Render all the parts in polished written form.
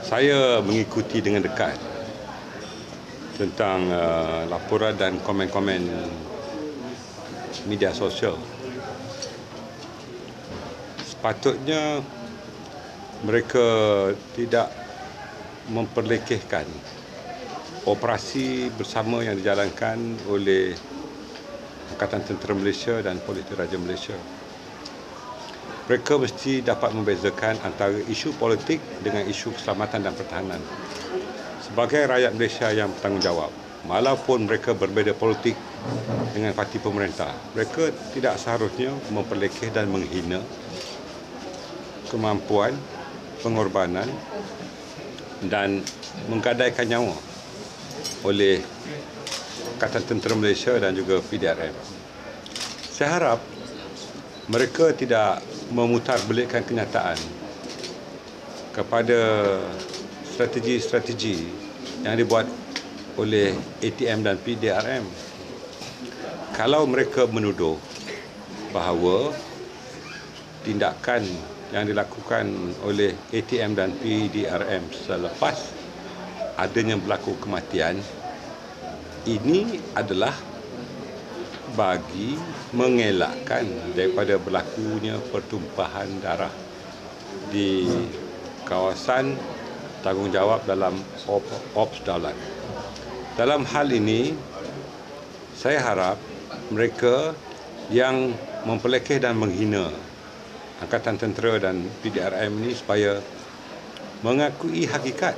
Saya mengikuti dengan dekat tentang laporan dan komen-komen media sosial. Sepatutnya mereka tidak memperlekehkan operasi bersama yang dijalankan oleh Angkatan Tentera Malaysia dan Polis Diraja Malaysia. Mereka mesti dapat membezakan antara isu politik dengan isu keselamatan dan pertahanan. Sebagai rakyat Malaysia yang bertanggungjawab, walaupun mereka berbeza politik dengan parti pemerintah, mereka tidak seharusnya memperlekeh dan menghina kemampuan, pengorbanan dan menggadaikan nyawa oleh Angkatan Tentera Malaysia dan juga PDRM. Saya harap mereka tidak memutarbelikkan kenyataan kepada strategi-strategi yang dibuat oleh ATM dan PDRM. Kalau mereka menuduh bahawa tindakan yang dilakukan oleh ATM dan PDRM selepas adanya berlaku kematian, ini adalah bagi mengelakkan daripada berlakunya pertumpahan darah di kawasan tanggungjawab dalam Ops Daulat. Dalam hal ini, saya harap mereka yang memperlekeh dan menghina Angkatan Tentera dan PDRM ini supaya mengakui hakikat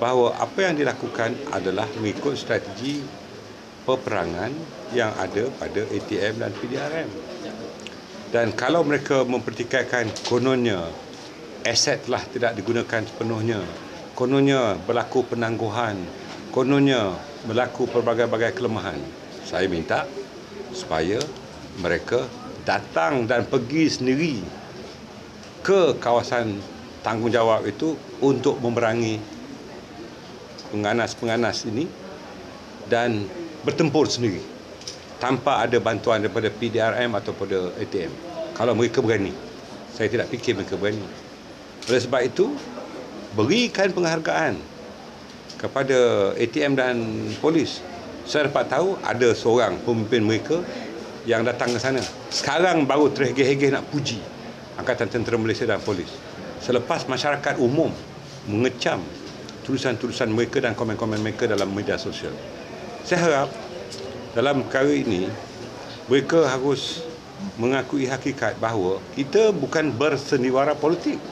bahawa apa yang dilakukan adalah mengikut strategi peperangan yang ada pada ATM dan PDRM. Dan kalau mereka mempertikaikan kononnya aset telah tidak digunakan sepenuhnya, kononnya berlaku penangguhan, kononnya berlaku pelbagai-bagai kelemahan, saya minta supaya mereka datang dan pergi sendiri ke kawasan tanggungjawab itu untuk memerangi penganas-penganas ini dan bertempur sendiri tanpa ada bantuan daripada PDRM atau pada ATM. Kalau mereka berani, saya tidak fikir mereka berani. Oleh sebab itu, berikan penghargaan kepada ATM dan polis. Saya dapat tahu ada seorang pemimpin mereka yang datang ke sana. Sekarang baru terhegeh-hegeh nak puji Angkatan Tentera Malaysia dan polis, selepas masyarakat umum mengecam tulisan-tulisan mereka dan komen-komen mereka dalam media sosial. Saya harap dalam perkara ini mereka harus mengakui hakikat bahawa kita bukan bersendiwara politik.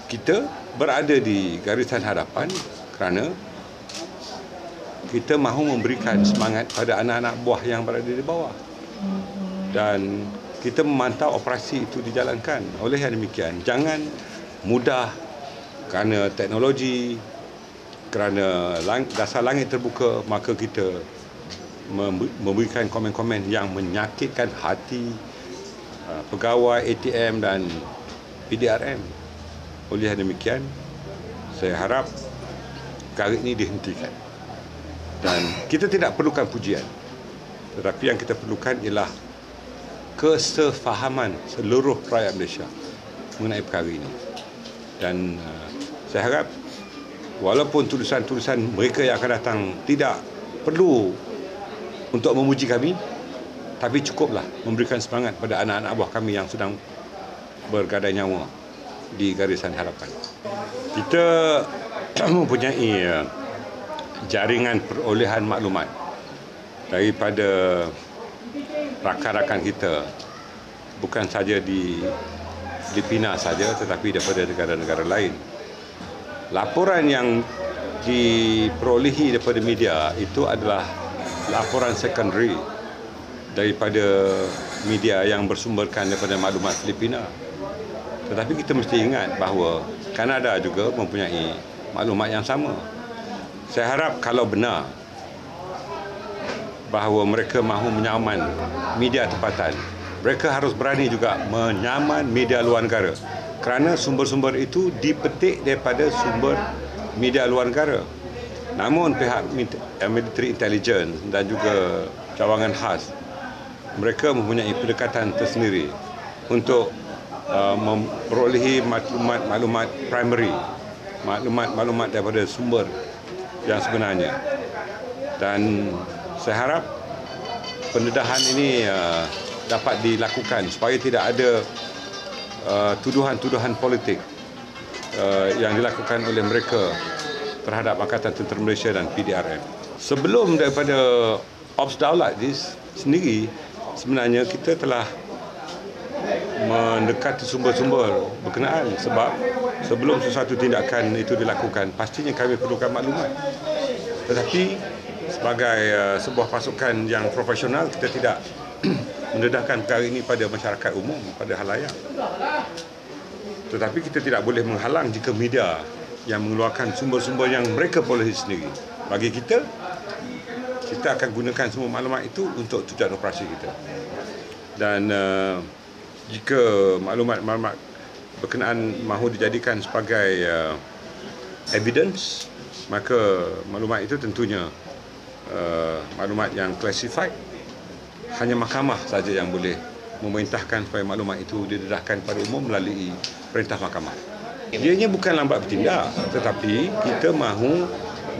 Kita berada di garisan hadapan kerana kita mahu memberikan semangat pada anak-anak buah yang berada di bawah. Dan kita memantau operasi itu dijalankan. Oleh yang demikian, jangan mudah kerana teknologi, kerana dasar langit terbuka, maka kita memberikan komen-komen yang menyakitkan hati pegawai ATM dan PDRM. Oleh yang demikian, saya harap perkara ini dihentikan. Dan kita tidak perlukan pujian, tetapi yang kita perlukan ialah kesefahaman seluruh rakyat Malaysia mengenai perkara ini. Dan saya harap walaupun tulisan-tulisan mereka yang akan datang tidak perlu untuk memuji kami, tapi cukuplah memberikan semangat pada anak-anak buah kami yang sedang bergadai nyawa di garisan hadapan. Kita mempunyai jaringan perolehan maklumat daripada rakan-rakan kita, bukan saja di Filipina saja, tetapi daripada negara-negara lain. Laporan yang diperolehi daripada media itu adalah laporan secondary daripada media yang bersumberkan daripada maklumat Filipina. Tetapi kita mesti ingat bahawa Kanada juga mempunyai maklumat yang sama. Saya harap kalau benar bahawa mereka mahu menyaman media tempatan, mereka harus berani juga menyaman media luar negara, kerana sumber-sumber itu dipetik daripada sumber media luar negara. Namun pihak military intelligence dan juga cawangan khas, mereka mempunyai pendekatan tersendiri untuk memperolehi maklumat primary, maklumat daripada sumber yang sebenarnya. Dan saya harap pendedahan ini dapat dilakukan supaya tidak ada tuduhan-tuduhan politik yang dilakukan oleh mereka terhadap Angkatan Tentera Malaysia dan PDRM. Sebelum daripada Ops Daulat ini sendiri, sebenarnya kita telah mendekati sumber-sumber berkenaan, sebab sebelum sesuatu tindakan itu dilakukan, pastinya kami perlukan maklumat. Tetapi sebagai sebuah pasukan yang profesional, kita tidak mendedahkan perkara ini pada masyarakat umum, pada halayak. Tetapi kita tidak boleh menghalang jika media yang mengeluarkan sumber-sumber yang mereka perolehi sendiri. Bagi kita akan gunakan semua maklumat itu untuk tujuan operasi kita. Dan jika maklumat-maklumat berkenaan mahu dijadikan sebagai evidence, maka maklumat itu tentunya maklumat yang classified. Hanya mahkamah saja yang boleh memerintahkan supaya maklumat itu didedahkan pada umum melalui perintah mahkamah. Ianya bukan lambat bertindak, tetapi kita mahu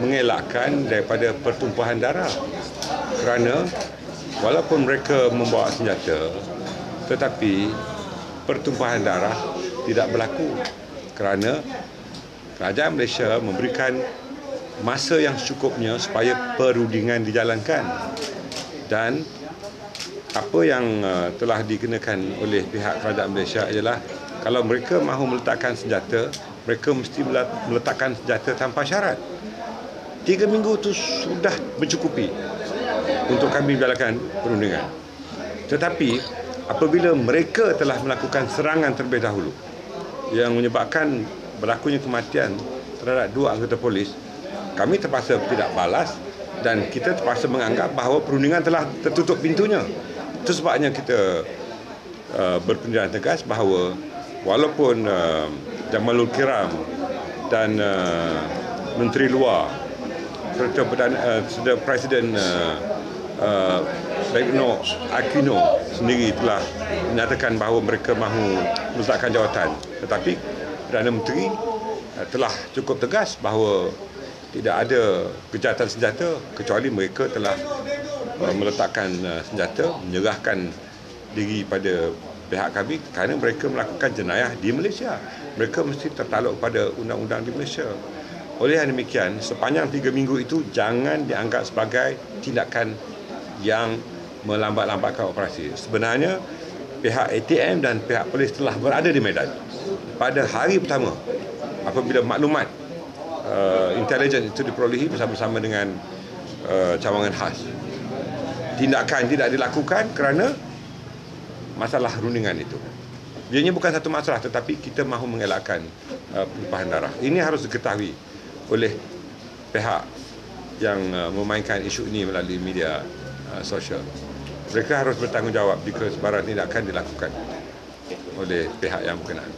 mengelakkan daripada pertumpahan darah. Kerana walaupun mereka membawa senjata, tetapi pertumpahan darah tidak berlaku kerana kerajaan Malaysia memberikan masa yang secukupnya supaya perundingan dijalankan. Dan apa yang telah dikenakan oleh pihak kerajaan Malaysia ialah kalau mereka mahu meletakkan senjata, mereka mesti meletakkan senjata tanpa syarat. 3 minggu itu sudah mencukupi untuk kami menjalankan perundingan. Tetapi apabila mereka telah melakukan serangan terlebih dahulu yang menyebabkan berlakunya kematian terhadap 2 anggota polis, kami terpaksa tidak balas dan kita terpaksa menganggap bahawa perundingan telah tertutup pintunya. Itu sebabnya kita berpendapat tegas bahawa walaupun Jamalul Kiram dan Menteri Luar serta Presiden Regno Aquino sendiri telah menyatakan bahawa mereka mahu meletakkan jawatan. Tetapi Perdana Menteri telah cukup tegas bahawa tidak ada kejahatan senjata kecuali mereka telah meletakkan senjata, menyerahkan diri pada pihak kami kerana mereka melakukan jenayah di Malaysia. Mereka mesti tertakluk pada undang-undang di Malaysia. Oleh yang demikian, sepanjang 3 minggu itu jangan dianggap sebagai tindakan yang melambat-lambatkan operasi. Sebenarnya pihak ATM dan pihak polis telah berada di medan pada hari pertama apabila maklumat intelijen itu diperolehi bersama-sama dengan cawangan khas. Tindakan tidak dilakukan kerana masalah rundingan itu. Ianya bukan satu masalah, tetapi kita mahu mengelakkan pertumpahan darah. Ini harus diketahui oleh pihak yang memainkan isu ini melalui media sosial. Mereka harus bertanggungjawab jika sebarang tindakan dilakukan oleh pihak yang berkenaan.